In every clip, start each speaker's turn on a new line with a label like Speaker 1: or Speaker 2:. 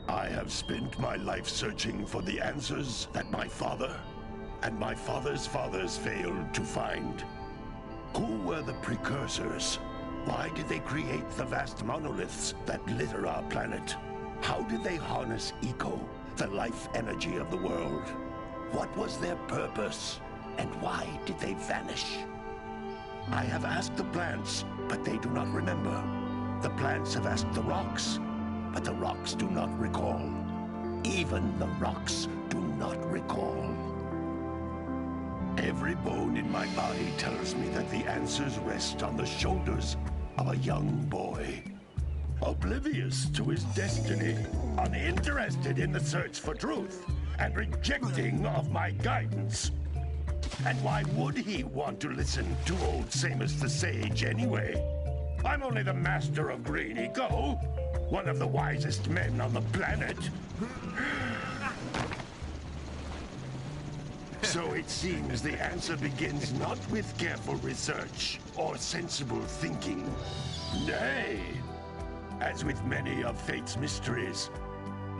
Speaker 1: I have spent my life searching for the answers that my father and my father's fathers failed to find. Who were the precursors? Why did they create the vast monoliths that litter our planet? How did they harness eco, the life energy of the world? What was their purpose? And why did they vanish? I have asked the plants, but they do not remember. The plants have asked the rocks, but the rocks do not recall. Even the rocks do not recall. Every bone in my body tells me that the answers rest on the shoulders of a young boy. Oblivious to his destiny, uninterested in the search for truth, and rejecting of my guidance. And why would he want to listen to old Samus the Sage anyway? I'm only the master of green eco, one of the wisest men on the planet. So it seems the answer begins not with careful research or sensible thinking. Nay, as with many of fate's mysteries,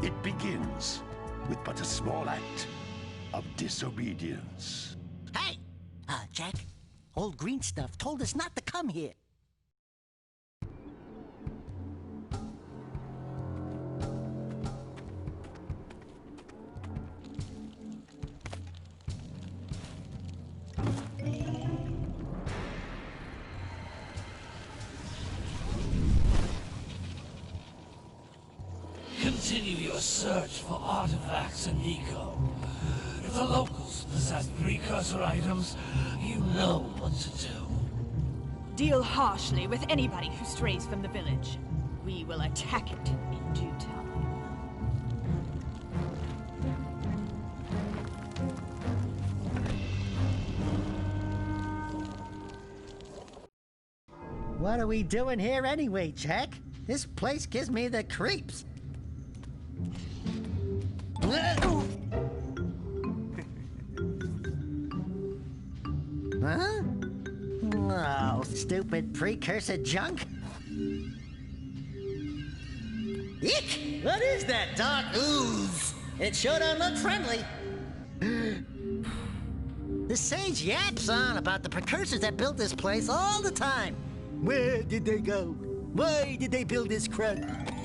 Speaker 1: it begins with but a small act of disobedience.
Speaker 2: Hey! Jak, old green stuff told us not to come here.
Speaker 3: Continue your search for artifacts and eco. If the locals possess precursor items, you know what to do.
Speaker 4: Deal harshly with anybody who strays from the village. We will attack it in due time.
Speaker 2: What are we doing here anyway, Jak? This place gives me the creeps. Huh? Oh, stupid precursor junk. Eek! What is that dark ooze? It sure don't look friendly. The sage yaps on about the precursors that built this place all the time. Where did they go? Why did they build this crap?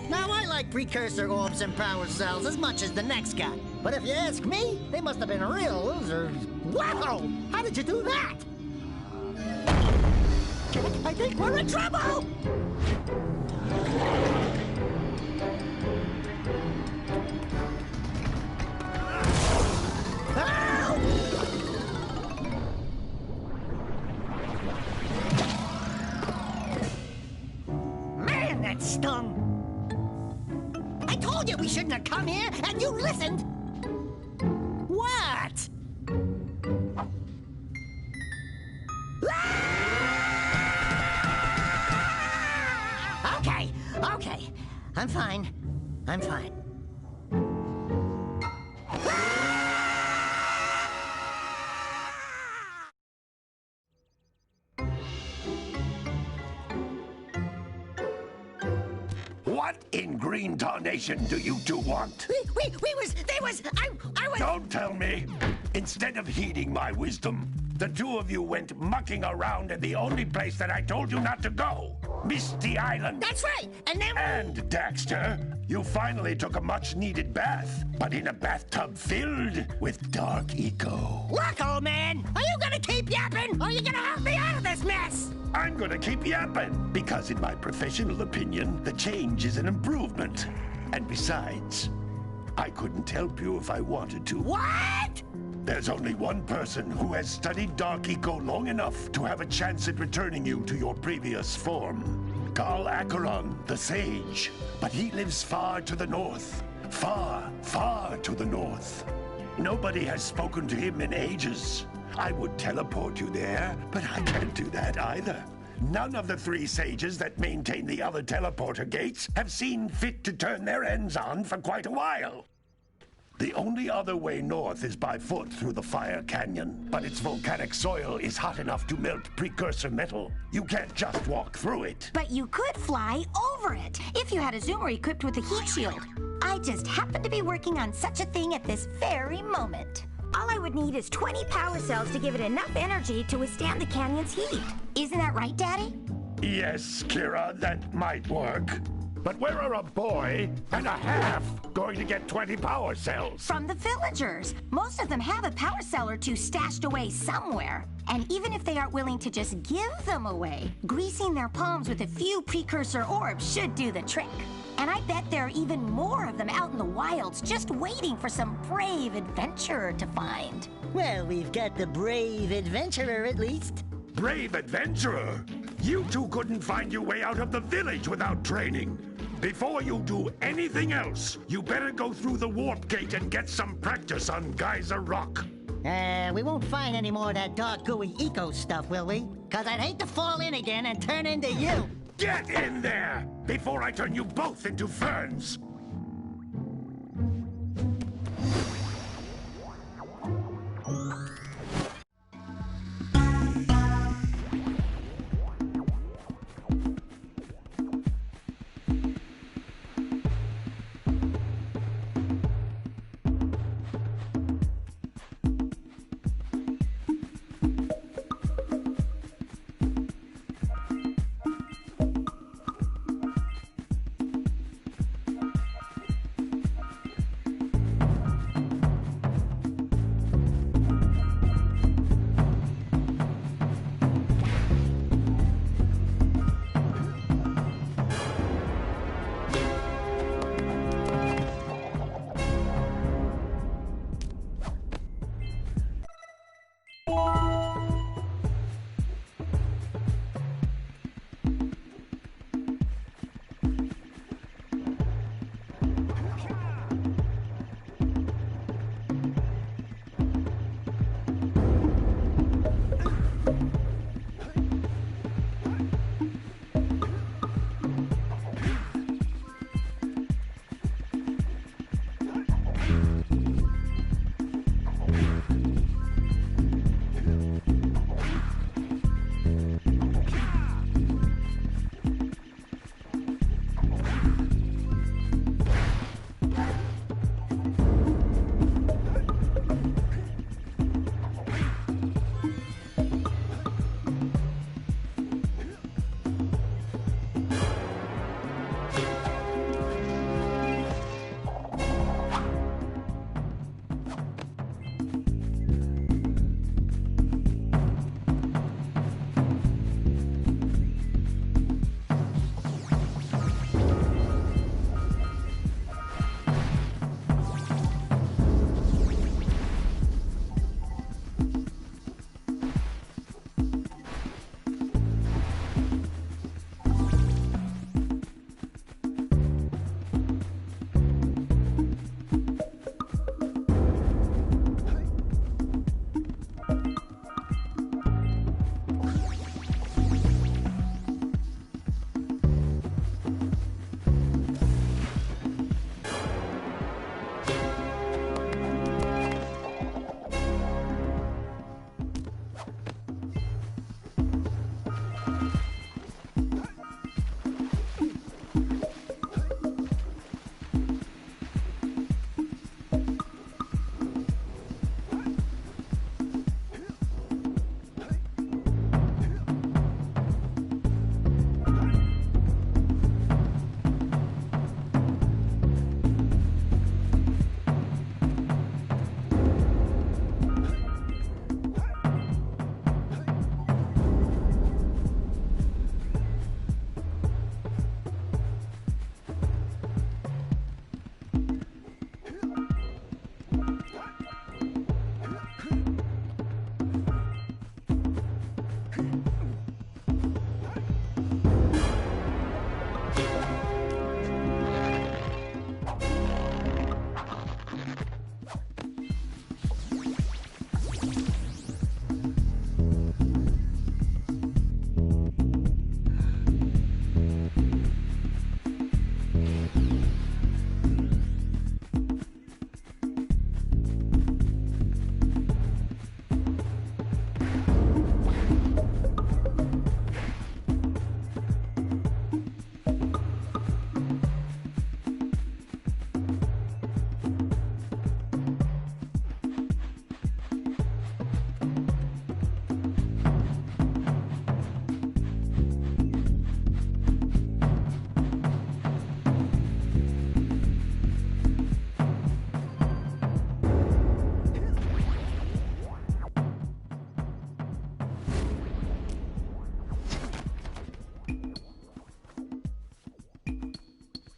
Speaker 2: Now, I like precursor orbs and power cells as much as the next guy. But if you ask me, they must have been real losers. Wow! How did you do that? I think we're in trouble! Man, that stung! I told you we shouldn't have come here, and you listened! What? Okay. I'm fine.
Speaker 1: What in green tarnation do you two want?
Speaker 2: They was, I was...
Speaker 1: Don't tell me. Instead of heeding my wisdom, the two of you went mucking around in the only place that I told you not to go. Misty Island.
Speaker 2: That's right, and then...
Speaker 1: And, Daxter, you finally took a much-needed bath, but in a bathtub filled with dark eco.
Speaker 2: Look, old man, are you gonna keep yapping, or are you gonna help me out of this mess?
Speaker 1: I'm gonna keep yapping, because in my professional opinion, the change is an improvement. And besides, I couldn't help you if I wanted to.
Speaker 2: What?
Speaker 1: There's only one person who has studied Dark Eco long enough to have a chance at returning you to your previous form. Carl Acheron, the Sage. But he lives far to the north. Far, far to the north. Nobody has spoken to him in ages. I would teleport you there, but I can't do that either. None of the three sages that maintain the other teleporter gates have seen fit to turn their ends on for quite a while. The only other way north is by foot through the Fire Canyon, but its volcanic soil is hot enough to melt precursor metal. You can't just walk through it.
Speaker 5: But you could fly over it if you had a zoomer equipped with a heat shield. I just happen to be working on such a thing at this very moment. All I would need is 20 power cells to give it enough energy to withstand the canyon's heat. Isn't that right, Daddy?
Speaker 1: Yes, Kira, that might work. But where are a boy and a half going to get 20 power cells?
Speaker 5: From the villagers. Most of them have a power cell or two stashed away somewhere. And even if they aren't willing to just give them away, greasing their palms with a few precursor orbs should do the trick. And I bet there are even more of them out in the wilds just waiting for some brave adventurer to find.
Speaker 2: Well, we've got the brave adventurer at least.
Speaker 1: Brave adventurer? You two couldn't find your way out of the village without training. Before you do anything else, you better go through the warp gate and get some practice on Geyser Rock.
Speaker 2: We won't find any more of that dark gooey eco stuff, will we? 'Cause I'd hate to fall in again and turn into you.
Speaker 1: Get in there before I turn you both into ferns.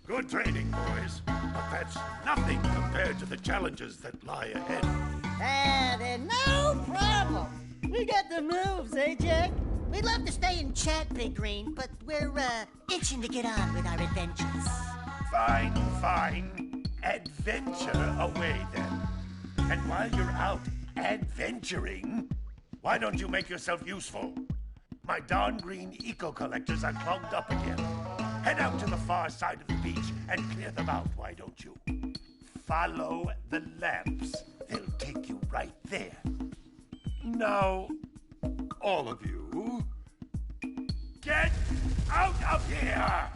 Speaker 1: Good training, boys. But that's nothing compared to the challenges that lie ahead.
Speaker 2: Then no problem. We got the moves, eh, JaK? We'd love to stay and chat, Big Green, but we're, itching to get on with our adventures.
Speaker 1: Fine, fine. Adventure away, then. And while you're out adventuring, why don't you make yourself useful? My darn green eco-collectors are clogged up again. Head out to the far side of the beach and clear them out, why don't you? Follow the lamps. They'll take you right there. Now, all of you, get out of here!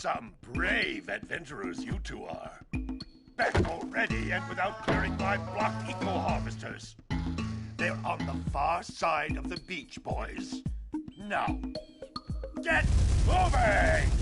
Speaker 1: Some brave adventurers you two are. Back already and without clearing my blocked eco-harvesters. They're on the far side of the beach, boys. Now, get moving!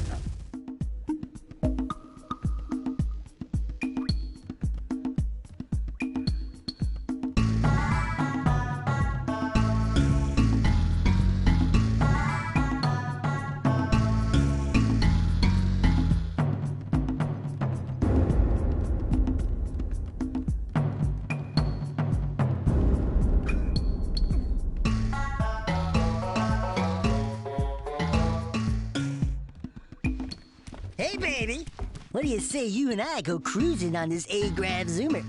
Speaker 2: Hey, baby. What do you say you and I go cruising on this A-Grav Zoomer?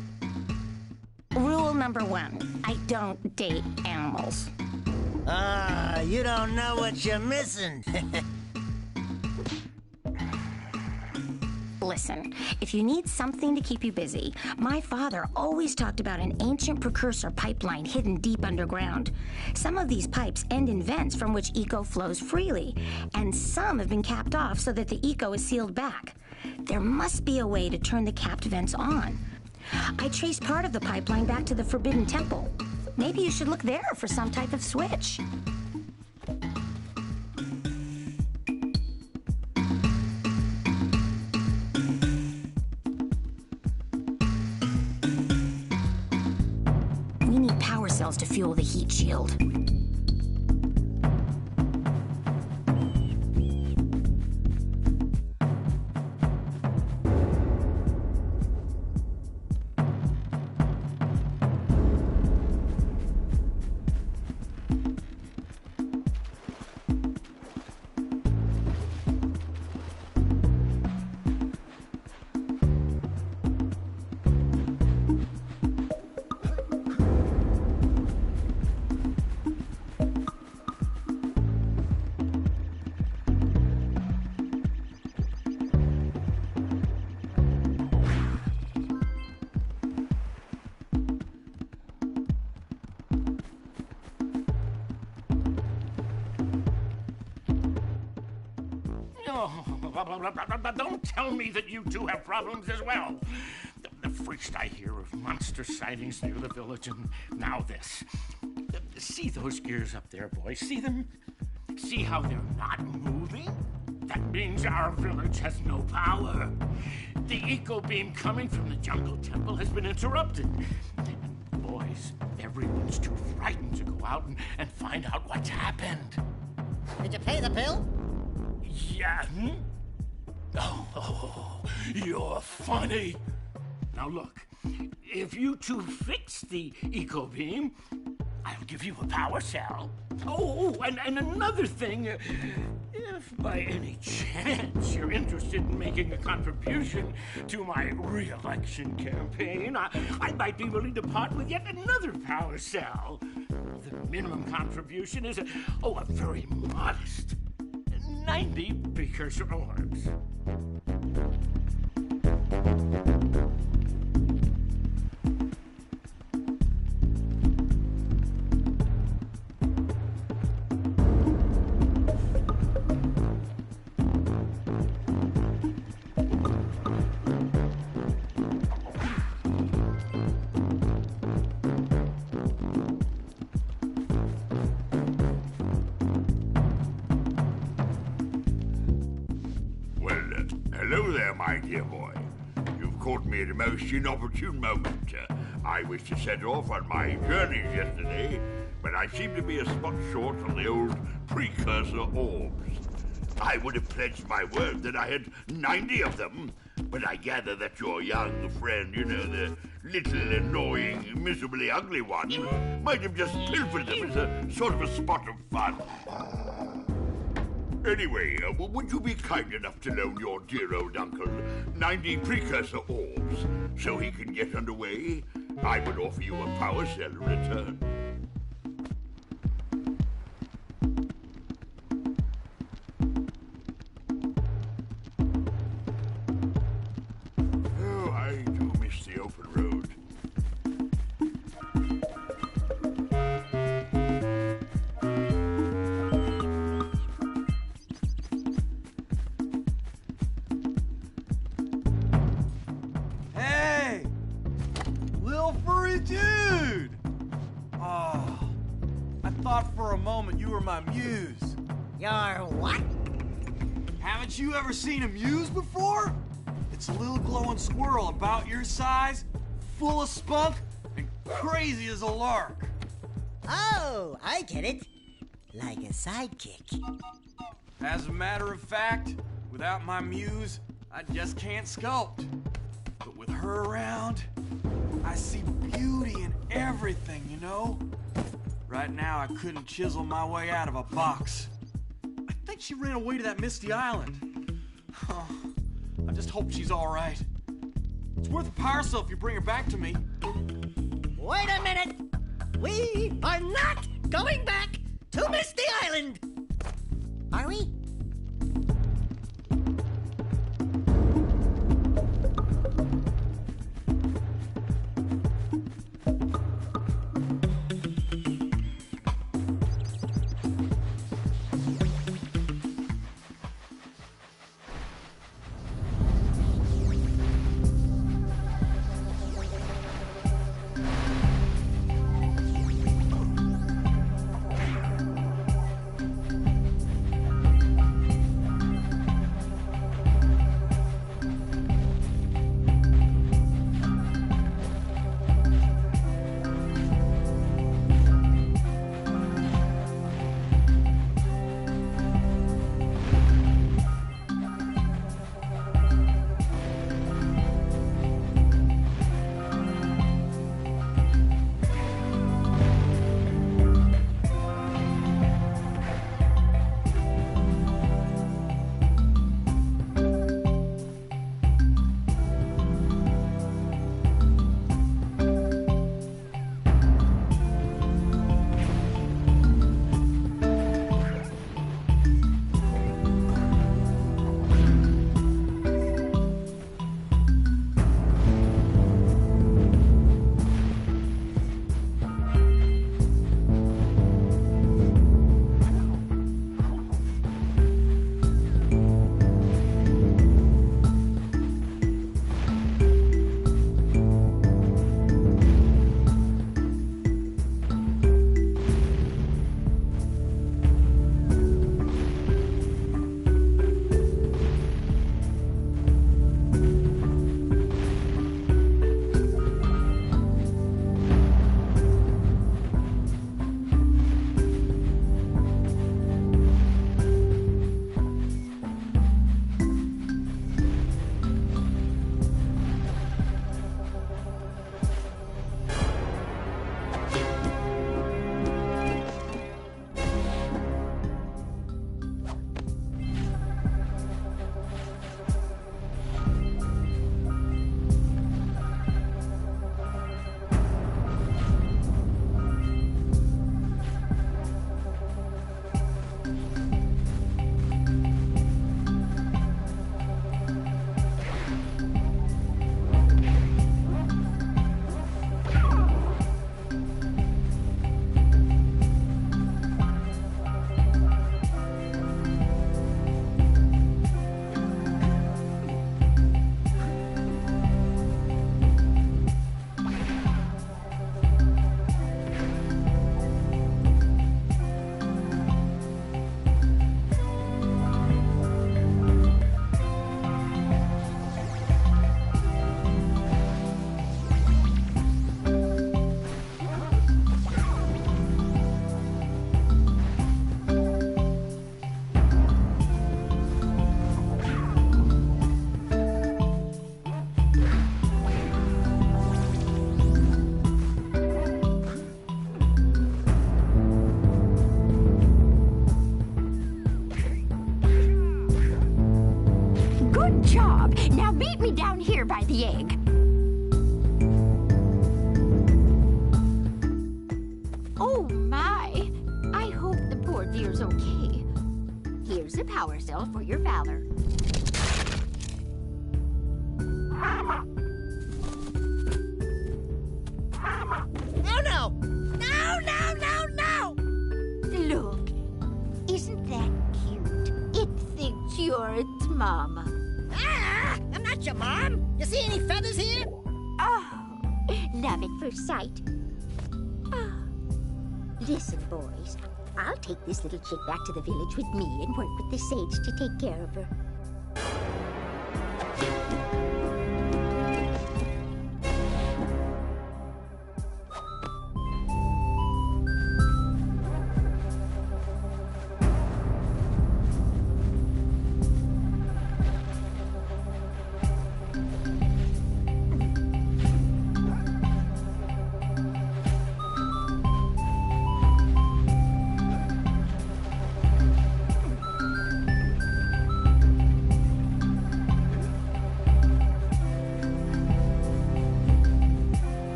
Speaker 5: Rule number 1, I don't date animals.
Speaker 2: Ah, you don't know what you're missing.
Speaker 5: Listen, if you need something to keep you busy, my father always talked about an ancient precursor pipeline hidden deep underground. Some of these pipes end in vents from which eco flows freely, and some have been capped off so that the eco is sealed back. There must be a way to turn the capped vents on. I traced part of the pipeline back to the Forbidden Temple. Maybe you should look there for some type of switch. We need power cells to fuel the heat shield.
Speaker 6: Don't tell me that you two have problems as well. The first I hear of monster sightings near the village, and now this. See those gears up there, boys? See them? See how they're not moving? That means our village has no power. The eco beam coming from the jungle temple has been interrupted. And boys, everyone's too frightened to go out and find out what's happened.
Speaker 2: Did you pay the bill?
Speaker 6: Yeah. Oh, you're funny. Now look, if you two fix the eco beam, I'll give you a power cell. Oh, and another thing, if by any chance you're interested in making a contribution to my re-election campaign, I might be willing to part with yet another power cell. The minimum contribution is a very modest 90 precursor orbs.
Speaker 7: Hello there, my dear boy. You've caught me at a most inopportune moment. I was to set off on my journeys yesterday, but I seem to be a spot short on the old precursor orbs. I would have pledged my word that I had 90 of them, but I gather that your young friend, the little annoying, miserably ugly one, might have just pilfered them as a sort of a spot of fun. Anyway, would you be kind enough to loan your dear old uncle 90 precursor orbs so he can get underway? I would offer you a power cell in return. Oh, I do miss the open road.
Speaker 8: thought for a moment you were my muse.
Speaker 2: Your what?
Speaker 8: Haven't you ever seen a muse before? It's a little glowing squirrel about your size, full of spunk, and crazy as a lark.
Speaker 2: Oh, I get it. Like a sidekick.
Speaker 8: As a matter of fact, without my muse, I just can't sculpt. But with her around, I see beauty in everything, you know? Right now, I couldn't chisel my way out of a box. I think she ran away to that misty island. Oh, I just hope she's all right. It's worth a power cell if you bring her back to me.
Speaker 2: Wait a minute! We are not going back to Misty Island! Are we?
Speaker 5: the egg. Oh my! I hope the poor dear's okay. Here's a power cell for your valor.
Speaker 2: Oh no! No, no, no, no!
Speaker 5: Look, isn't that cute? It thinks you're its mama.
Speaker 2: Ah! I'm not your mom! You see any feathers here?
Speaker 5: Oh, love at first sight. Oh,
Speaker 9: Listen, boys. I'll take this little chick back to the village with me and work with the sage to take care of her.